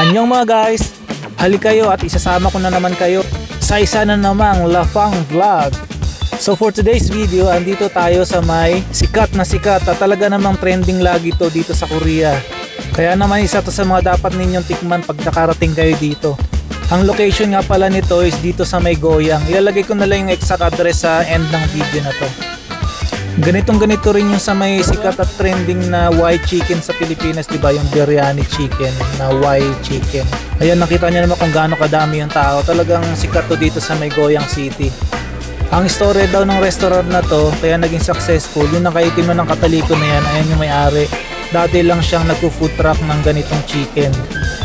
Anyong mga guys, halik kayo at isasama ko na naman kayo sa isa na namang Lafang Vlog. So for today's video, andito tayo sa may sikat at talaga namang trending lagi to dito sa Korea. Kaya naman isa to sa mga dapat ninyong tikman pag nakarating kayo dito. Ang location nga pala nito is dito sa may Goyang. Ilalagay ko na lang yung exact address sa end ng video na to. Ganito rin yung sa may sikat at trending na white chicken sa Pilipinas, diba? Yung biryani chicken na white chicken. Ayan, nakita nyo naman kung gaano kadami yung tao. Talagang sikat to dito sa may Goyang City. Ang story daw ng restaurant na to, kaya naging successful, yung nakaitim na ng kataliko na yan, ayan yung may-ari. Dati lang siyang nagpo-food truck ng ganitong chicken.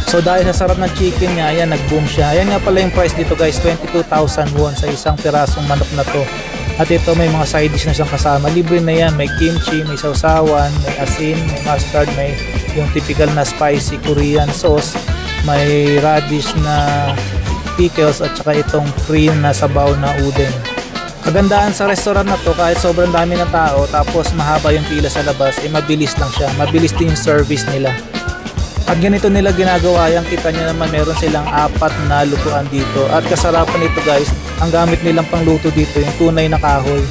So dahil sa sarap ng chicken niya, ayan, nag-boom siya. Ayan nga pala yung price dito guys, 22,000 won sa isang pirasong manok na to. At ito may mga side dish na siyang kasama. Libre na yan, may kimchi, may sausawan, may asin, may mustard, may yung typical na spicy Korean sauce, may radish na pickles at saka itong free na sabaw na udon. Kagandahan sa restaurant na to, kahit sobrang dami ng tao tapos mahaba yung pila sa labas, mabilis lang siya. Mabilis din yung service nila. At ganito nila ginagawa yan, kita nyo naman meron silang 4 na lutuan dito. At kasarapan nito guys, ang gamit nilang pangluto dito yung tunay na kahoy.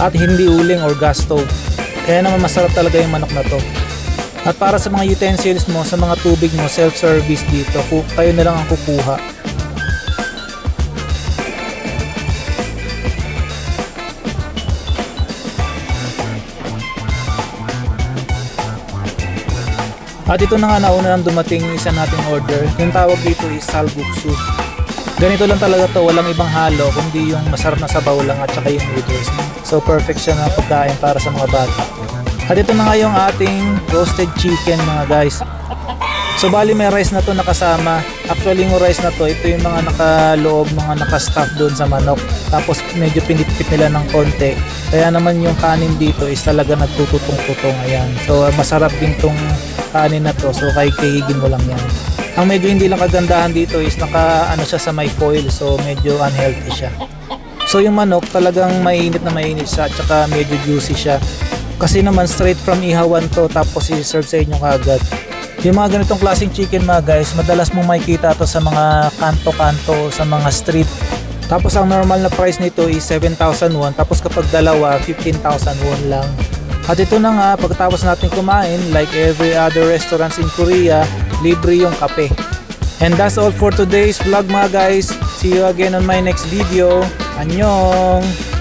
At hindi uling or gas stove. Kaya naman masarap talaga yung manok na to. At para sa mga utensils mo, sa mga tubig mo, self-service dito, kayo na lang ang kukuha. At ito na nga, nauna nang dumating isa nating order. Yung tawag dito is salguksu. Ganito lang talaga to, walang ibang halo kundi yung masarap na sabaw lang at saka yung noodles. So perfect siya na pagkain para sa mga bata. At ito na nga yung ating roasted chicken mga guys. So bali may rice na to nakasama. Actually yung rice na to, ito yung mga nakaloob, mga nakastuff doon sa manok. Tapos medyo pinitpit nila ng konti. Kaya naman yung kanin dito is talaga nagtututong-tutong. Ayan. So masarap din tong kanin na to, so kahigin mo lang yan. Ang medyo hindi lang kagandahan dito is siya sa may foil, so medyo unhealthy siya. So yung manok talagang mainit na mainit siya at saka medyo juicy siya. Kasi naman straight from ihawan to tapos i-serve sa inyo kaagad. Yung mga ganitong klaseng chicken mga guys, madalas mong makikita to sa mga kanto-kanto, sa mga street. Tapos ang normal na price nito is 7,000 won, tapos kapag dalawa 15,000 won lang. At ito na nga, pagkatapos natin kumain, like every other restaurants in Korea, libre yung kape. And that's all for today's vlog mga guys. See you again on my next video. Annyeong!